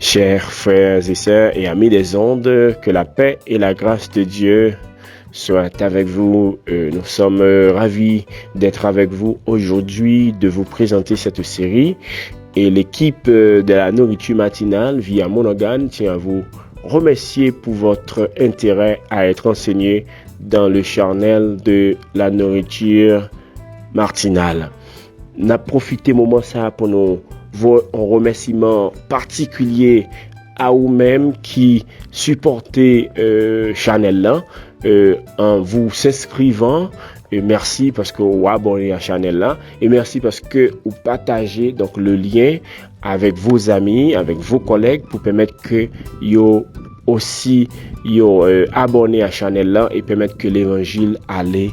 Chers frères et sœurs et amis des ondes, que la paix et la grâce de Dieu soient avec vous. Nous sommes ravis d'être avec vous aujourd'hui, de vous présenter cette série. Et l'équipe de la nourriture matinale via Monogane tient à vous remercier pour votre intérêt à être enseigné dans le charnel de la nourriture matinale. N'a profité moment ça pour nous un remerciement particulier à vous-même qui supportez Chanel là en vous s'inscrivant. Merci parce que vous abonnez à Chanel là et merci parce que vous partagez donc le lien avec vos amis, avec vos collègues pour permettre que yo aussi yo abonné à Chanel là et permettre que l'évangile aille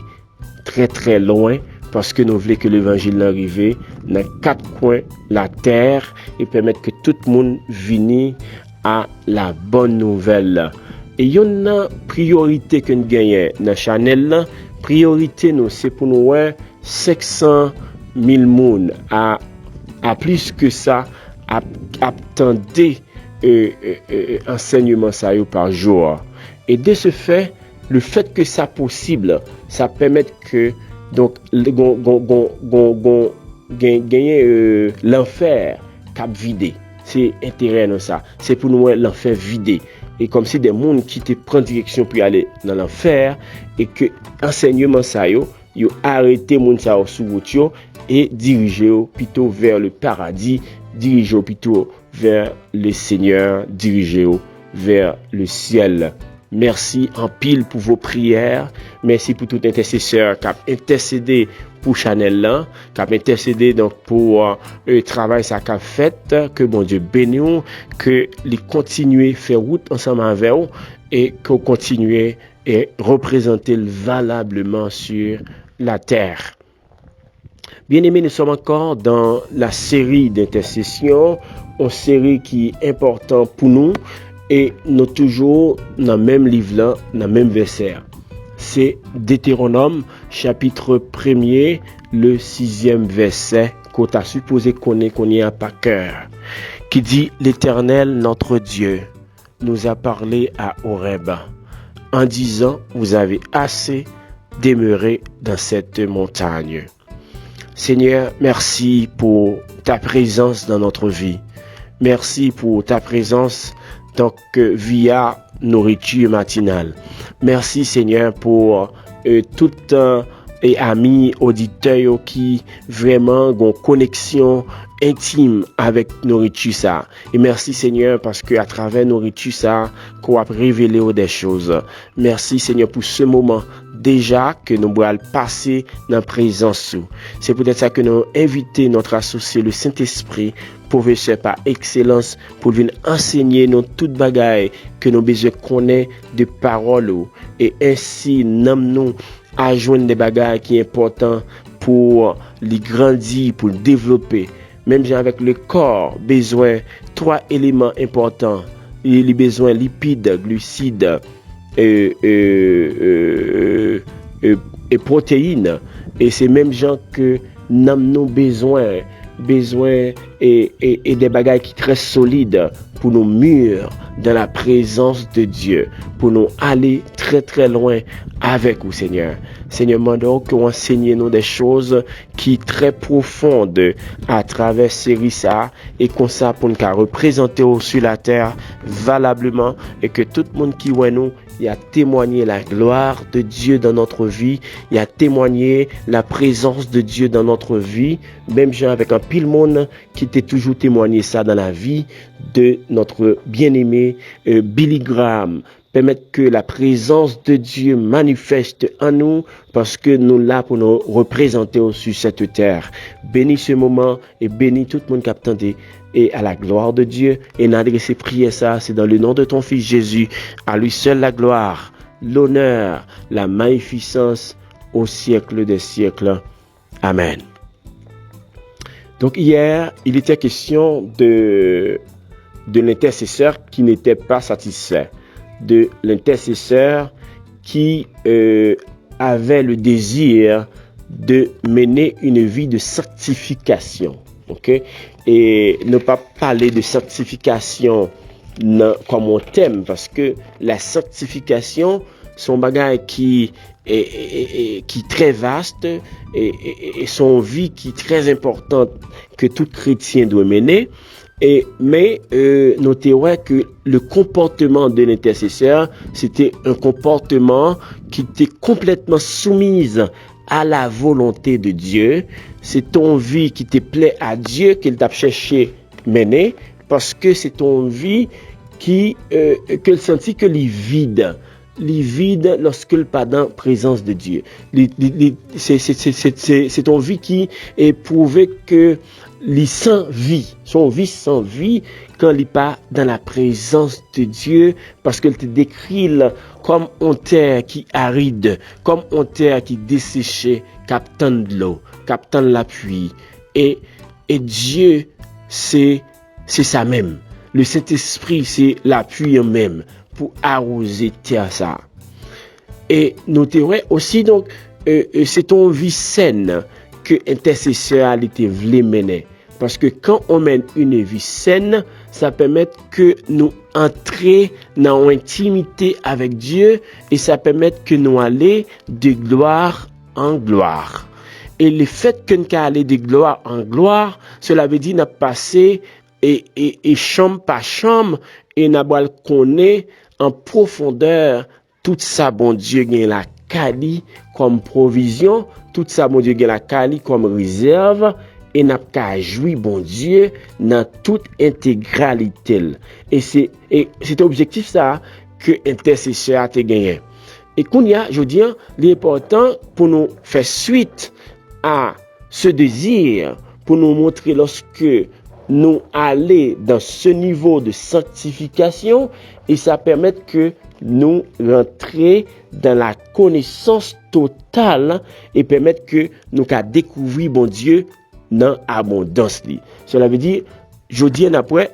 très très loin. Parce que nous voulons que l'évangile arrive dans 4 coins de la terre et permettre que tout le monde vienne à la bonne nouvelle. Et il y a une priorité que nous gagnons dans Chanel. Priorité, nous, c'est pour nous 500 000 personnes à plus que ça, à attendre enseignement ça par jour. Et de ce fait, le fait que ça possible, ça permet que donc gagner l'enfer cap vidé. C'est intérêt dans ça. C'est pour nous l'enfer vidé. Et comme si des gens qui te prennent direction pour aller dans l'enfer et que enseignement ça yo arrêté moun ça sous route et diriger plutôt vers le paradis, diriger plutôt vers le Seigneur, diriger vers le ciel. Merci en pile pour vos prières. Merci pour tout intercesseur qui a intercédé pour Chanel là, qui a intercédé donc pour le travail ça qu'a fait. Que bon Dieu bénisse, que les continuer faire route ensemble avec vous et que continuer et représenter valablement sur la terre. Bien-aimés, nous sommes encore dans la série d'intercession, une série qui est importante pour nous. Et nous toujours dans le même livre là, dans le même verset. C'est Deutéronome chapitre 1er, le 6e verset qu'on t'a supposé qu'on y a par cœur. Qui dit l'Éternel notre Dieu nous a parlé à Horeb en disant vous avez assez demeuré dans cette montagne. Seigneur, merci pour ta présence dans notre vie. Merci pour ta présence donc via nourriture matinale. Merci Seigneur pour tout et amis auditeurs qui vraiment ont une connexion intime avec nourriture ça. Et merci Seigneur parce que à travers nourriture ça qu'on a révélé des choses. Merci Seigneur pour ce moment déjà que nous allons passer dans la présence. C'est peut-être ça que nous invitons notre associé le Saint-Esprit, professeur par excellence, pour venir enseigner nous toute bagaille que nous besoin connaître de paroles et ainsi nous à joindre des bagailles qui sont importantes pour les grandir, pour le développer. Même avec le corps, besoin 3 éléments importants. Il a besoin lipides, glucides et protéines. Et c'est même gens que nous avons besoin et des bagages qui sont très solides pour nous mûrir dans la présence de Dieu, pour nous aller très très loin avec vous Seigneur. Seigneur, demandons que vous enseignez nous des choses qui sont très profondes à travers ces rissa et comme ça pour nous représenter sur la terre valablement et que tout le monde qui voit nous il a témoigné la gloire de Dieu dans notre vie, il a témoigné la présence de Dieu dans notre vie, même gens avec un pile monde qui t'a toujours témoigné ça dans la vie de notre bien-aimé Billy Graham. Permettre que la présence de Dieu manifeste en nous parce que nous là pour nous représenter sur cette terre. Bénis ce moment et bénis tout le monde qui attendait et à la gloire de Dieu. Et n'adresser prier ça, c'est dans le nom de ton Fils Jésus. À lui seul la gloire, l'honneur, la magnificence au siècle des siècles. Amen. Donc hier, il était question de l'intercesseur qui n'était pas satisfait. De l'intercesseur qui avait le désir de mener une vie de sanctification. Okay? et ne pas parler de sanctification comme on thème, parce que la sanctification, son bagage qui est très vaste et son vie qui est très importante que tout chrétien doit mener. Mais notez que le comportement de l'intercesseur, c'était un comportement qui était complètement soumise à la volonté de Dieu. C'est ton vie qui te plaît à Dieu qu'il t'a cherché mener, parce que c'est ton vie qui que le senti que les vide lorsque le pas dans présence de Dieu. C'est ton vie qui est prouvé que les sans vie, son vie sans vie quand il n'est pas dans la présence de Dieu, parce qu'elle te décrit comme une terre qui aride, comme une terre qui desséchée, captant de l'eau, captant la pluie. Et Dieu, c'est ça même. Le Saint-Esprit, c'est la pluie même pour arroser terre ça. Et notez aussi donc, c'est ton vie saine que intercesseur a été voulu mener. Parce que quand on mène une vie saine, ça permet que nous entrer dans l'intimité avec Dieu et ça permet que nous aller de gloire en gloire. Et le fait que nous aller de gloire en gloire, cela veut dire nous passer et chambre par chambre et nous connaître en profondeur tout ça bon Dieu gagne la quali comme provision, tout ça bon Dieu gagne la quali comme réserve et n'a pas jouir bon Dieu dans toute intégralité. Et c'est objectif ça que intercesseur a gagné. Et qu'on y a, je dis, l'important pour nous faire suite à ce désir, pour nous montrer lorsque nous allons dans ce niveau de sanctification, et ça permet que nous rentrer dans la connaissance totale et permettre que nous découvrir bon Dieu dans abondance. Cela veut dire, je dis après,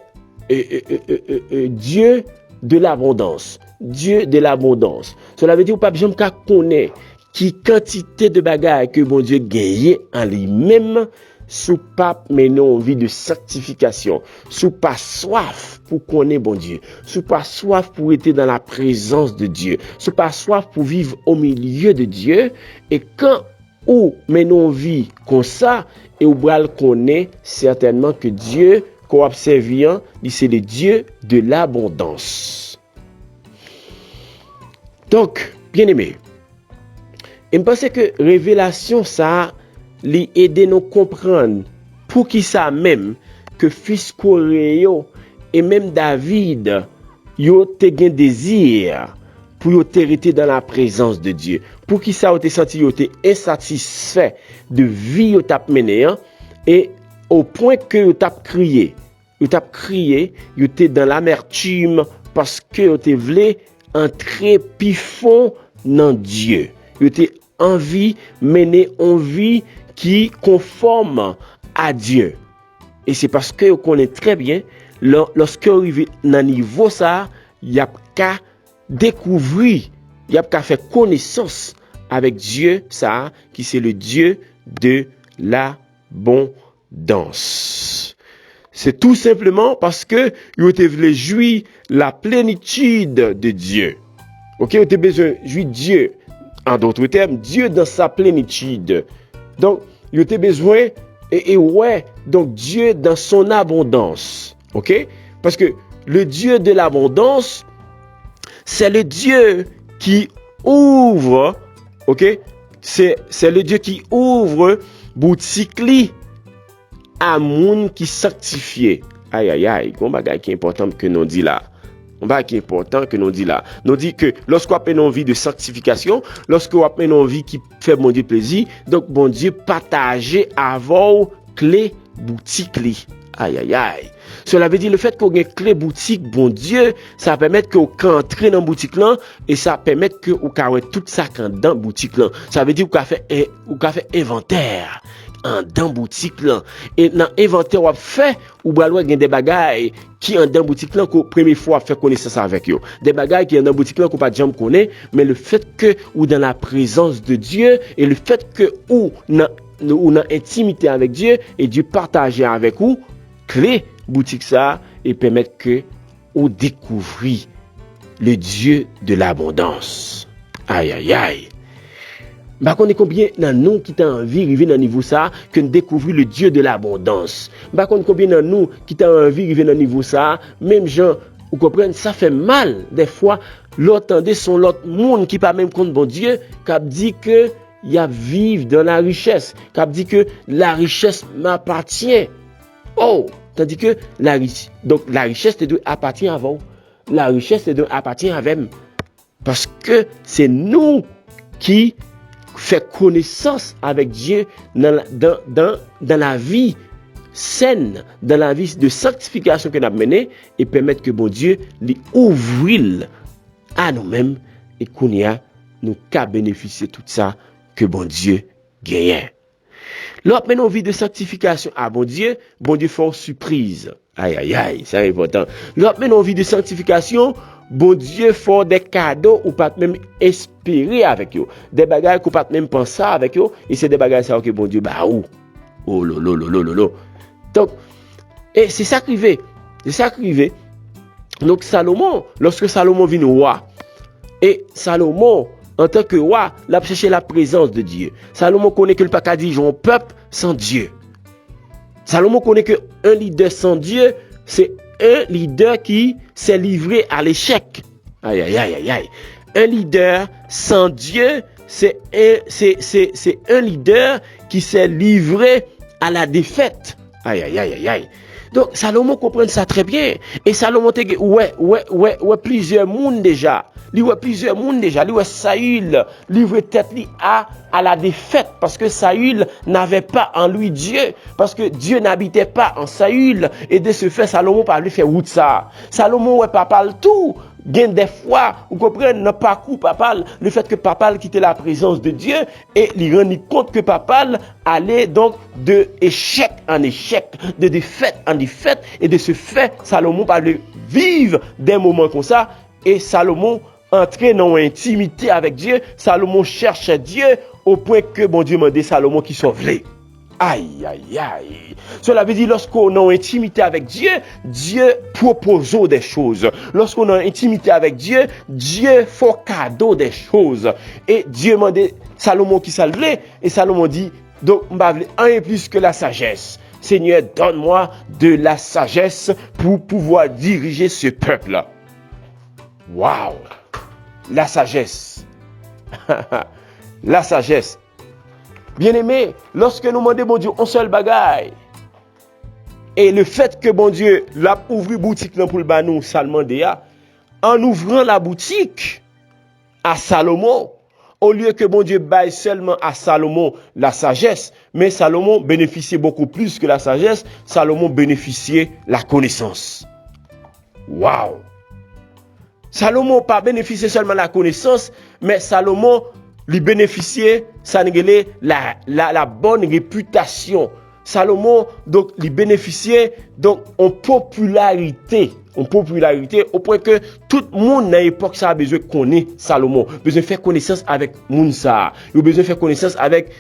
Dieu de l'abondance. Dieu de l'abondance. Cela veut dire, pas besoin de connaître qui quantité de bagages que bon Dieu gagne en lui-même, sous pas maintenant vie de sanctification, sous pas soif pour connaître bon Dieu, sous pas soif pour être dans la présence de Dieu, sous pas soif pour vivre au milieu de Dieu. Et quand ou maintenant vie comme ça, et ou bral connaît certainement que Dieu qu'on observe, c'est le Dieu de l'abondance. Donc, bien aimé, et je pense que révélation ça li aider nous comprendre pour qui ça même que fils Coréo et même David yo te gen désir pour yo te rester dans la présence de Dieu. Pour qui ça yo te senti yo te insatisfait de vie yo t'a mené et au point que yo t'a crié, yo te dans l'amertume parce que yo te voulait entrer pifon dans Dieu. Yo te envie mener en vie qui conforme à Dieu. Et c'est parce que vous connaissez très bien, lorsque vous arrivez dans le niveau ça, il y a qu'à découvrir, il y a qu'à faire connaissance avec Dieu, ça, qui c'est le Dieu de l'abondance. C'est tout simplement parce que vous voulez jouir la plénitude de Dieu. Ok, vous avez besoin de jouir Dieu. En d'autres termes, Dieu dans sa plénitude. Donc, il y a besoin, donc Dieu dans son abondance. Ok? Parce que le Dieu de l'abondance, c'est le Dieu qui ouvre, ok? C'est le Dieu qui ouvre boutique li à moun qui sanctifié. Aïe, aïe, aïe, bon bagay qui est important que nous dit là. Qui est important que nous dit là. Nous dit que lorsqu'on a une envie de sanctification, lorsqu'on a une envie qui fait bon Dieu plaisir, donc bon Dieu partager avant clé boutique li. Aïe aïe aïe. Cela veut dire le fait qu'on ait clé boutique bon Dieu, ça permet que on entre dans boutique là et ça permet que on carré tout ça dans boutique là. Ça veut dire qu'on fait inventaire dans boutique là et dans inventaire on fait ou balwa gen des bagages qui en dans boutique là qu'on première fois faire connaissance avec eux, des bagages qui en dans boutique là qu'on pas jamais connaît, mais le fait que ou dans la présence de Dieu et le fait que ou dans intimité avec Dieu et Dieu partager avec vous, clé boutique ça et permettre que on découvrir le Dieu de l'abondance. Aïe aïe aïe. Bah qu'on est combien dans nous qui t'a envie arriver dans niveau ça que nous découvrir le Dieu de l'abondance. Bah qu'on combien dans nous qui t'a envie arriver dans niveau ça, même gens vous comprenez, ça fait mal des fois l'autre son l'autre monde qui pas même contre bon Dieu qui dit que y a vivre dans la richesse, qui dit que la richesse m'appartient. Oh, tandis que la richesse te doit appartient à vous. La richesse te doit appartient à vous. Parce que c'est nous qui fait connaissance avec Dieu dans la vie saine, dans la vie de sanctification que nous avons menée et permettre que bon Dieu lui ouvre à nous-mêmes et qu'on y a nous qu'à bénéficier de tout ça que bon Dieu gagne. Lorsque nous vie de sanctification à bon Dieu fait une surprise. Aïe aïe aïe, c'est important. Lorsque nous vie de sanctification, bon Dieu fait des cadeaux ou pas même espérer avec eux. Des bagages qu'on pas même penser avec eux et c'est des bagages que bon Dieu bah ou. Oh lolo. Donc et c'est ça qui fait. C'est ça qui fait. Donc Salomon, lorsque Salomon vient roi et Salomon en tant que roi, il a cherché la présence de Dieu. Salomon connaît que le pas dire un peuple sans Dieu. Salomon connaît que un leader sans Dieu, c'est un leader qui s'est livré à l'échec. Aïe aïe aïe aïe aïe. Un leader sans Dieu, c'est un leader qui s'est livré à la défaite. Aïe aïe aïe aïe aïe. Donc Salomon comprend ça très bien et Salomon ouais plusieurs monde déjà. Li ouais plusieurs monde déjà, li ouais Saül livre tête li à la défaite parce que Saül n'avait pas en lui Dieu, parce que Dieu n'habitait pas en Saül et de ce fait Salomon pas lui faire route ça. Salomon ouais pas parle tout. Gain des fois, vous comprenez, n'a pas coup papa, le fait que papa quittait la présence de Dieu et il rend compte que papa allait donc de échec en échec, de défaite en défaite et de ce fait, Salomon parle vivre des moments comme ça et Salomon entrer dans l'intimité avec Dieu, Salomon cherche Dieu au point que bon Dieu m'a dit Salomon qui sauve-les. Aïe, aïe, aïe. Cela veut dire lorsqu'on a une intimité avec Dieu, Dieu propose des choses. Lorsqu'on a une intimité avec Dieu, Dieu fait cadeau des choses. Et Dieu m'a dit, Salomon qui salvé, et Salomon dit, donc, un plus que la sagesse. Seigneur, donne-moi de la sagesse pour pouvoir diriger ce peuple. Waouh! La sagesse. La sagesse. Bien-aimé, lorsque nous demandons bon Dieu un seul bagaille, et le fait que bon Dieu l'a ouvert boutique pour le banou Salomon Déa, en ouvrant la boutique à Salomon, au lieu que bon Dieu baille seulement à Salomon la sagesse, mais Salomon bénéficiait beaucoup plus que la sagesse, Salomon bénéficiait la connaissance. Waouh! Salomon pas bénéficié seulement la connaissance, mais Salomon lui bénéficiait la bonne réputation. Salomon donc lui bénéficiait donc en popularité au point que tout le monde dans l'époque ça a besoin de connaître Salomon, besoin de faire connaissance avec Mounsa, il a besoin de faire connaissance avec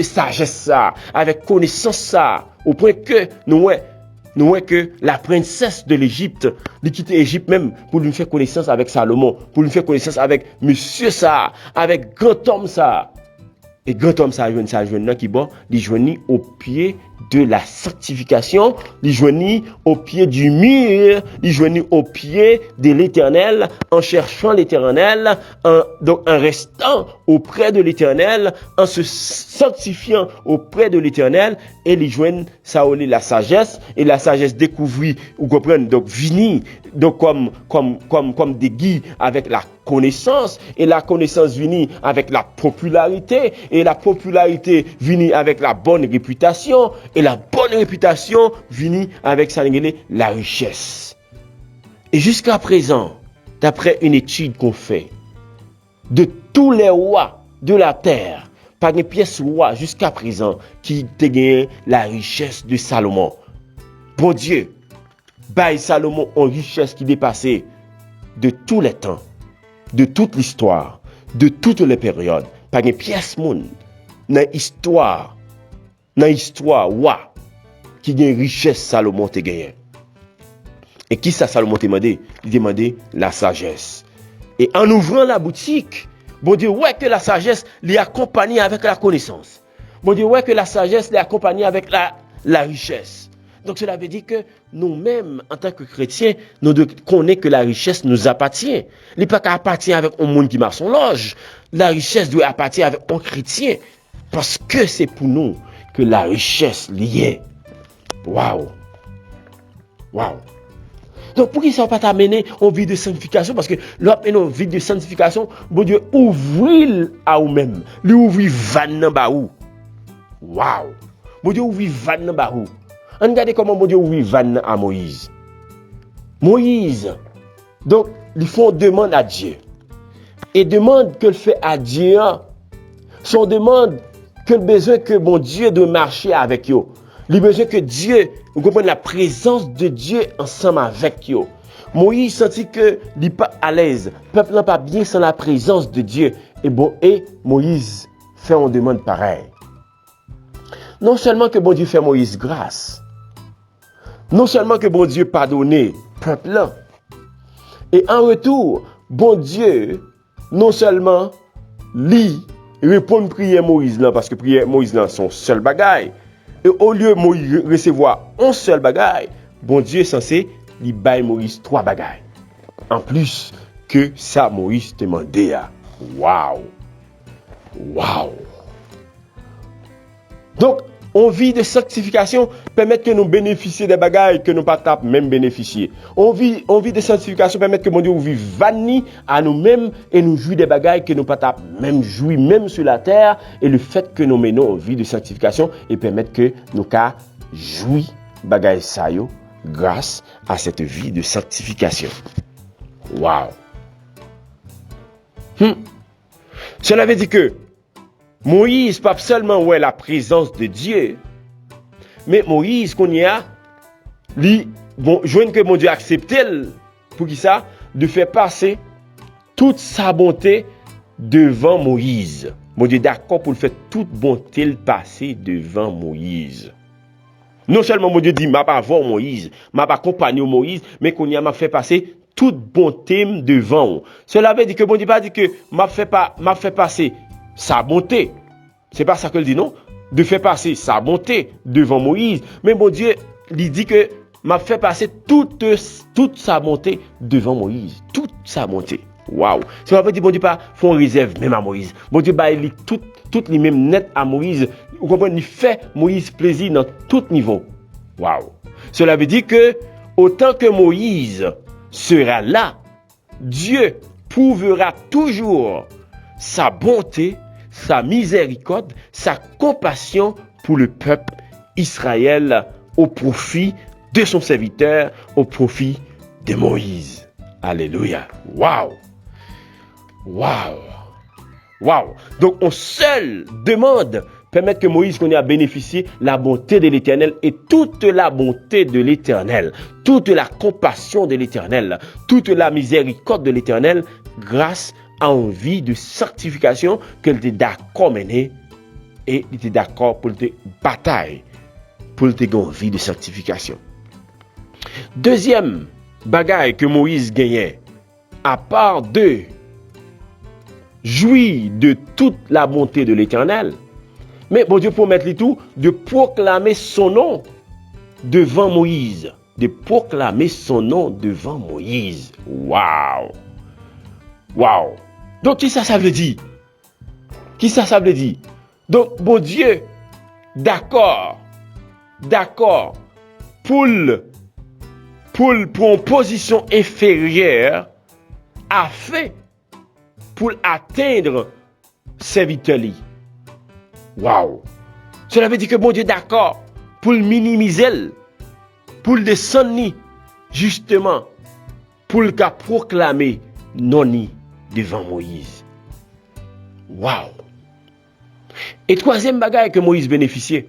sagesse ça, avec connaissance ça, au point que nous voyons que la princesse de l'Égypte, elle quitte l'Égypte même pour lui faire connaissance avec Salomon, pour lui faire connaissance avec monsieur ça, avec grand homme ça. Et grand homme ça, qui bon, il joignit au pied de la sanctification, il joignit au pied du mur, il joignit au pied de l'Éternel, en cherchant l'Éternel, en restant auprès de l'Éternel, en se sanctifiant auprès de l'Éternel, et il joignit ça la sagesse, et la sagesse découvrit, vous comprenez, donc vini, donc comme des guides avec la connaissance, et la connaissance vini avec la popularité, et la popularité vini avec la bonne réputation, et la bonne réputation vini avec la richesse. Et jusqu'à présent, d'après une étude qu'on fait, de tous les rois de la terre, pas une pièce roi jusqu'à présent qui a gagné la richesse de Salomon. Bon Dieu, baille Salomon en richesse qui dépassait de tous les temps, de toute l'histoire, de toutes les périodes. Pas une pièce monde dans l'histoire, roi, qui gagne richesse Salomon te gagné. Et qui ça Salomon te demandé? Il demandait la sagesse. Et en ouvrant la boutique, bon Dieu, ouais que la sagesse l'est accompagnée avec la connaissance. Bon Dieu, ouais que la sagesse l'est accompagnée avec la richesse. Donc cela veut dire que nous-mêmes, en tant que chrétiens, nous connaissons que la richesse nous appartient. Il n'est pas qu'elle appartient avec un monde qui marche en loge. La richesse doit appartenir avec un chrétien. Parce que c'est pour nous que la richesse liée. Waouh! Waouh! Donc, pour qui ça va pas t'amener en vie de sanctification? Parce que l'amener en vie de sanctification, bon Dieu, ouvrir à vous-même. Lui ouvrir vanne ba ou. Waouh! Bon Dieu, ouvrir vanne ba ou. On regarde comment bon Dieu ouvrir vanne à Moïse. Moïse, donc, ils font demande à Dieu. Et demande que le fait à Dieu, son demande que le besoin que bon Dieu doit marcher avec eux. Le besoin que Dieu, vous comprenez la présence de Dieu ensemble avec eux. Moïse sentit que il n'est pas à l'aise. Le peuple n'a pas bien sans la présence de Dieu. Et Moïse fait une demande pareille. Non seulement que bon Dieu fait Moïse grâce. Non seulement que bon Dieu pardonne le peuple là. Et en retour, bon Dieu, non seulement lui répond prière Moïse là, parce que prière Moïse là son seul bagaille. Et au lieu de Moïse recevoir un seul bagaille, bon Dieu est censé lui bailler Moïse 3 bagailles. En plus que ça Moïse demandait à. Waouh! Waouh! Donc, on vit de sanctification permet que nous bénéficions des bagailles que nous pas même bénéficier. On vit de sanctification permet que mon Dieu vive vanni à nous-mêmes et nous jouir des bagailles que nous pas même jouir même sur la terre, et le fait que nous menons en vie de sanctification et permettre que nous ca jouir bagailles ça yo grâce à cette vie de sanctification. Waouh. Cela veut dire que Moïse, pas seulement ouais la présence de Dieu, mais Moïse, qu'on y a, lui, bon, joigne que mon Dieu accepte pour qui ça, de faire passer toute sa bonté devant Moïse. Mon Dieu d'accord pour le faire toute bonté le passer devant Moïse. Non seulement mon Dieu dit, m'a pas voir Moïse, m'a pas accompagné Moïse, mais qu'on y a m'a fait passer toute bonté devant. Cela veut dire que mon Dieu pas dit que m'a fait passer sa bonté. C'est pas ça que dit non. De faire passer sa bonté devant Moïse. Mais mon Dieu, il dit que m'a fait passer toute sa bonté devant Moïse. Toute sa bonté. Waouh. Ça veut dire bon Dieu pas font réserve même à Moïse. Bon Dieu bah il tout les mêmes net à Moïse. Vous comprenez, il fait Moïse plaisir dans tout niveau. Waouh. Cela veut dire que autant que Moïse sera là, Dieu prouvera toujours sa bonté, sa miséricorde, sa compassion pour le peuple Israël au profit de son serviteur, au profit de Moïse. Alléluia. Waouh. Waouh. Waouh. Donc on seul demande permettre que Moïse qu'on ait à bénéficier la bonté de l'Éternel et toute la bonté de l'Éternel, toute la compassion de l'Éternel, toute la miséricorde de l'Éternel grâce à une vie de sanctification qu'elle était d'accord mener et il était d'accord pour te bataille pour te gagner une vie de sanctification. Deuxième bagaille que Moïse gagnait, à part de jouir de toute la bonté de l'Éternel, mais bon Dieu promet lui tout de proclamer son nom devant Moïse. De proclamer son nom devant Moïse. Waouh! Waouh! Donc, qui ça veut dire? Qui ça veut dire? Donc, bon Dieu, d'accord, pour une position inférieure, a fait pour atteindre serviteur. Waouh! Cela veut dire que bon Dieu d'accord pour le minimiser, pour le descendre, justement, pour le cas proclamer non devant Moïse. Waouh! Et troisième bagaille que Moïse bénéficiait,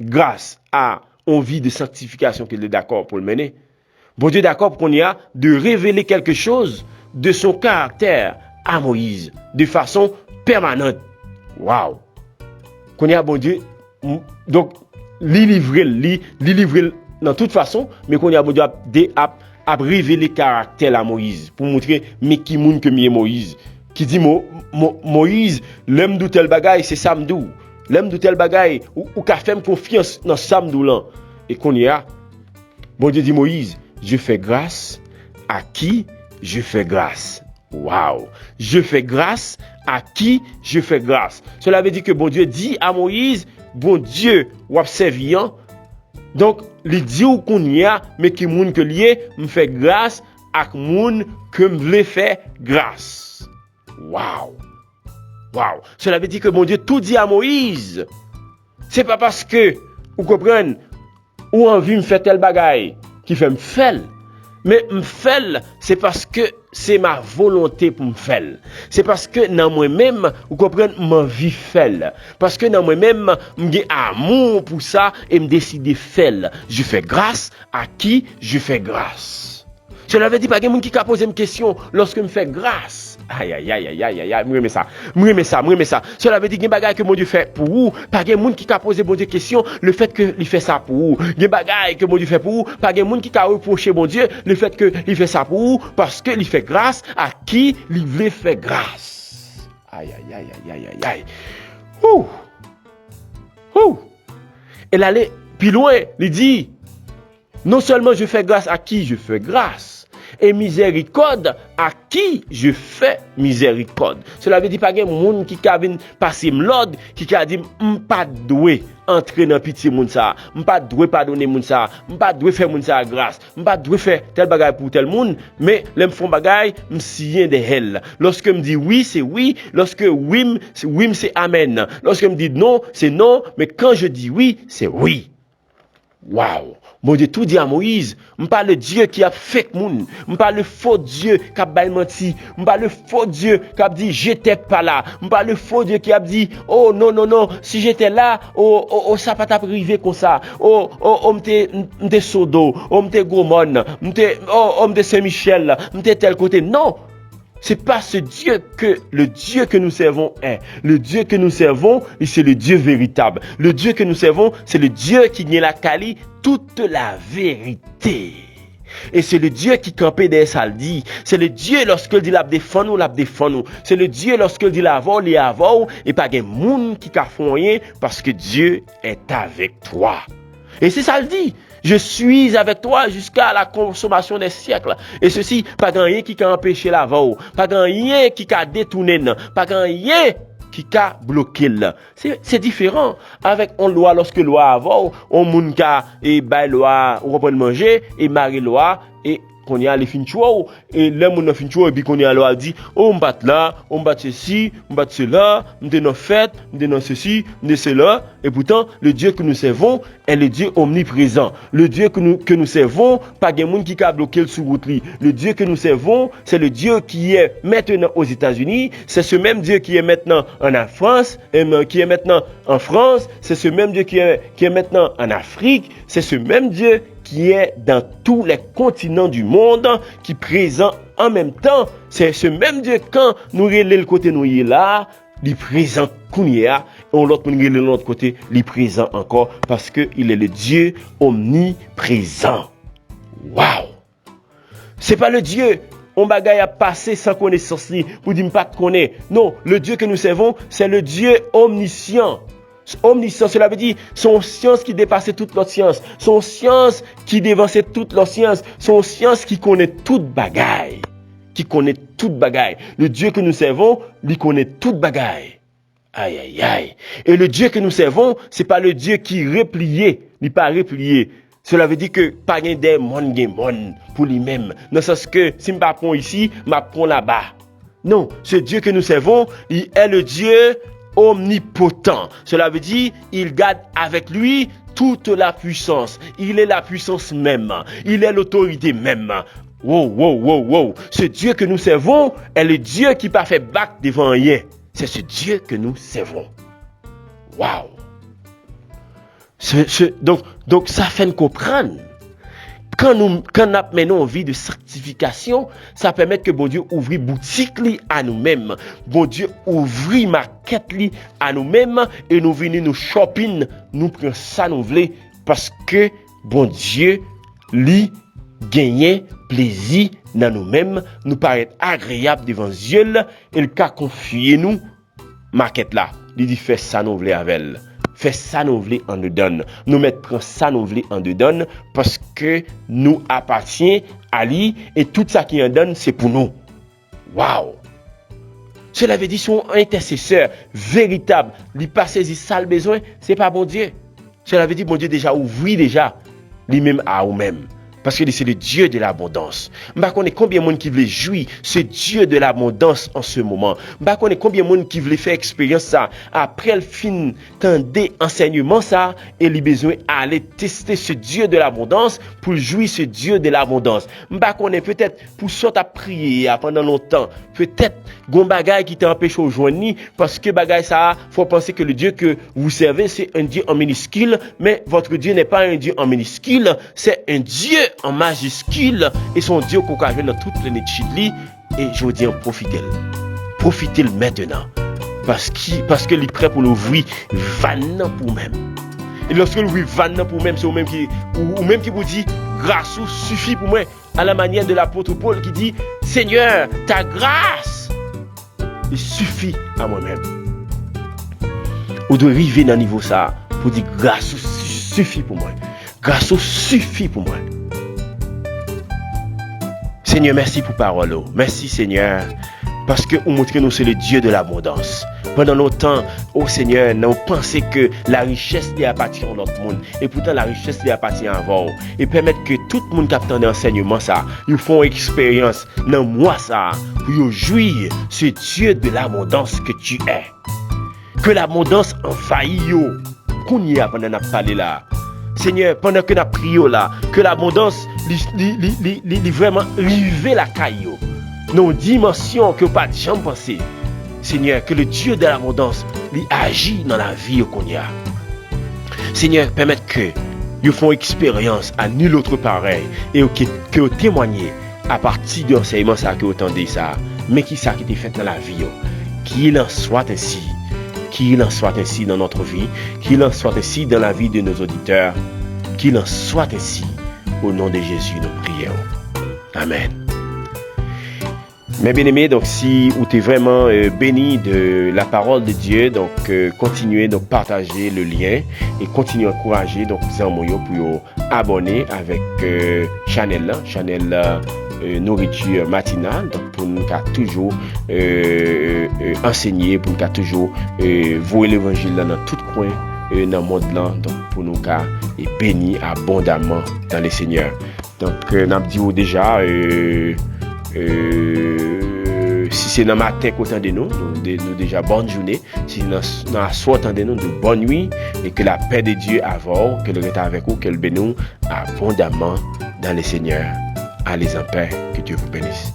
grâce à une vie de sanctification qu'il est d'accord pour le mener, bon Dieu d'accord pour qu'on y a de révéler quelque chose de son caractère à Moïse, de façon permanente. Waouh! Qu'on y a bon Dieu, donc li livrer dans toute façon, mais qu'on y a bon Dieu a révélé caractère à Moïse pour montrer mais qui moun que mieux Moïse qui dit Moïse l'aime de tel bagaille c'est samdou l'aime de tel bagaille ou qu'a fait confiance dans samdou là et qu'on y a bon Dieu dit Moïse je fais grâce à qui je fais grâce. Waouh, je fais grâce à qui je fais grâce. Cela veut dire que bon Dieu dit à Moïse bon Dieu ou serviant. Donc, il dit ou qu'on y a, mais qui moun que lié, me fait grâce à moun que me fait grâce. Waouh! Waouh! Cela veut dire que mon Dieu tout dit à Moïse. C'est pas parce que, vous comprenez, ou envie me fait tel bagaille, qui fait me faire. Mais me faire, c'est parce que c'est ma volonté pour me faire. C'est parce que dans moi-même, vous comprenez, ma vie fait. Parce que dans moi-même, j'ai amour pour ça et me décide de faire. Je fais grâce à qui je fais grâce. Cela veut dire pas qu'il y a des gens qui posent une question lorsque je fais grâce. Aïe, aïe, aïe, aïe, aïe, aïe, moi ça. Cela veut dire qu'il y a des bagages que mon Dieu fait pour vous. Pas qu'il y a des gens qui posent bon Dieu question, le fait que il fait ça pour vous. Il y a des bagages que mon Dieu fait pour vous. Pas qu'il y a des gens qui reproché mon Dieu, le fait que il fait ça pour vous, parce que il fait grâce à qui il veut faire grâce. Aïe, aïe, aïe, aïe, aïe, aïe. Ouh. Ouh. Et là, plus loin, il dit, non seulement je fais grâce à qui je fais grâce, et miséricorde à qui je fais miséricorde. Cela veut dire pas qu'il y a des gens qui viennent passer l'ordre, qui a dit pas doué entrer dans pitié moun ça, pas doué pardonner moun ça, pas doué faire moun ça grâce, pas doué faire tel bagage pour tel monde, mais les font bagage m'sien de hell. Lorsque me dit oui, c'est oui, lorsque oui, c'est amen. Lorsque me dit non, c'est non, mais quand je dis oui, c'est oui. Waouh! Bon Dieu tout dit à Moïse, m'pas le Dieu qui a fait moun, m'pas le faux Dieu qui a bail menti, m'pas le faux Dieu qui a dit j'étais pas là, m'pas le faux Dieu qui a dit oh non, si j'étais là, ça pas t'a privé comme ça, m'te Sodo, m'te Gomon, m'te Saint-Michel, m'te tel côté, non! C'est pas ce Dieu que le Dieu que nous servons est. Le Dieu que nous servons, c'est le Dieu véritable. Le Dieu que nous servons, c'est le Dieu qui n'est la quali toute la vérité. Et c'est le Dieu qui campait des saldi. C'est le Dieu lorsqu'il dit la défend nous. C'est le Dieu lorsqu'il dit la vol, et pas de monde qui a rien parce que Dieu est avec toi. Et c'est ça le dit. Je suis avec toi jusqu'à la consommation des siècles. Et ceci, pas rien qui a empêché la voie, pas rien qui a détourné, pas rien qui a bloqué. C'est différent avec on loi lorsque loi avant, on moun ka et bay loi, on reprend manger et mari loi et qu'on y a les fin chou et les moun fin chou et puis qu'on y a loi dit on bat là, on bat ceci, on bat cela, on de nos fêtes, on de nos ceci, on de cela et pourtant le Dieu que nous servons est le Dieu omniprésent. Le Dieu que nous servons, pas de monde qui a bloqué le sous-route. Le Dieu que nous servons, c'est le Dieu qui est maintenant aux États-Unis, c'est ce même Dieu qui est maintenant en France, qui est maintenant en France, c'est ce même Dieu qui est maintenant en Afrique, c'est ce même Dieu qui est dans tous les continents du monde, qui est présent en même temps. C'est ce même Dieu quand nous relèvons le côté nous y est là, il est présent qu'on y a, et l'autre nous relève de l'autre côté, il est présent encore parce que il est le Dieu omniprésent. Waouh! C'est pas le Dieu on bagaille à passer sans connaissance pour dire pas connaître. Non, le Dieu que nous servons, c'est le Dieu omniscient. Omniscient, cela veut dire son science qui dépassait toute l'autre science, son science qui dévançait toute l'autre science, son science qui connaît toute bagaille, Le Dieu que nous servons, lui connaît toute bagaille. Aïe, aïe, aïe. Et le Dieu que nous servons, c'est pas le Dieu qui replié, ni pas replié. Cela veut dire que pas des mon pour lui-même. Dans le sens que si je ne prends ici, je prends là-bas. Non, ce Dieu que nous servons, il est le Dieu omnipotent. Cela veut dire il garde avec lui toute la puissance. Il est la puissance même. Il est l'autorité même. Wow. Ce Dieu que nous servons est le Dieu qui n'a pas fait bac devant rien. C'est ce Dieu que nous servons. Wow. Donc ça fait comprendre quand nous menons une vie de sanctification, ça permet que bon Dieu ouvre boutique li à nous-mêmes. Bon Dieu ouvre market li à nous-mêmes et nous venons nous shopping, nous prenons ça nous voulons parce que bon Dieu li gagne plaisir dans nous-mêmes, nous paraît agréable devant Dieu et le cas confier nous market là. Il dit fais ça nous voulons avec elle. Fais ça nous voulons en nous donne. Nous mettre ça nous voulons en nous donne parce que nous appartient à lui et tout ça qui en donne c'est pour nous. Waouh! Cela veut dire son intercesseur véritable, lui pas saisi ça le besoin, c'est pas bon Dieu. Cela veut dire bon Dieu déjà ouvri déjà lui-même à vous-même. Parce que c'est le Dieu de l'abondance. M'ba connaît combien de monde qui veut jouir ce Dieu de l'abondance en ce moment. M'ba connaît combien de monde qui veut faire expérience ça après le fin tendez enseignement ça et il besoin aller tester ce Dieu de l'abondance pour jouir ce Dieu de l'abondance. M'ba connaît peut-être pour sortir à prier pendant longtemps, peut-être gon bagay qui t'empêche au joindre parce que bagay ça faut penser que le Dieu que vous servez c'est un Dieu en minuscule, mais votre Dieu n'est pas un Dieu en minuscule, c'est un Dieu en majuscule et son Dieu qu'on a joué dans toute plénitude li et je vous dis profitez maintenant parce que il est prêt pour l'ouvrir vanne pour même et lorsque l'ouvrir vanne pour même c'est ou même qui vous dit grâce suffit pour moi à la manière de l'apôtre Paul qui dit Seigneur ta grâce il suffit à moi-même. Vous devez arriver dans le niveau ça pour dire grâce suffit pour moi. Grâce suffit pour moi. Seigneur, merci pour parole. Merci Seigneur, parce que vous montrez nous c'est le Dieu de l'abondance. Pendant longtemps, oh Seigneur, nous pensons que la richesse lui appartient à notre monde. Et pourtant, la richesse lui appartient à vous. Et permettre que tout le monde qui attend l'enseignement, ça, ils font expérience dans moi, ça, pour jouir ce Dieu de l'abondance que tu es. Que l'abondance envahit, qu'on y a pendant qu'on parlé là. Seigneur, pendant que nous prions là, que l'abondance li vraiment rive la caillou. Nos dimensions que pas de jamais penser. Seigneur, que le Dieu de l'abondance lui agit dans la vie qu'on y a. Seigneur, permette que nous font expérience à nul autre pareil et que vous témoignez à partir de l'enseignement ça que vous entendez ça, mais qui ça qui est fait dans la vie. Qu'il en soit ainsi. Qu'il en soit ainsi dans notre vie, qu'il en soit ainsi dans la vie de nos auditeurs, qu'il en soit ainsi. Au nom de Jésus, nous prions. Amen. Mes bien-aimés, donc si vous êtes vraiment béni de la parole de Dieu, donc continuez donc partager le lien et continuez à encourager donc les amis pour abonner avec channel nourriture matinale, donc pour nous toujours enseigner, pour nous toujours voir l'évangile dans tout coin dans le monde là, donc pour nous et béni abondamment dans le Seigneur. Donc n'a dit déjà si c'est dans le matin qu'on entend de nous déjà bonne journée, si dans la soirée entend de nous de bonne nuit et que la paix de Dieu avant, que le reste avec vous, qu'elle bénisse abondamment dans le Seigneur. Allez en paix, que Dieu vous bénisse.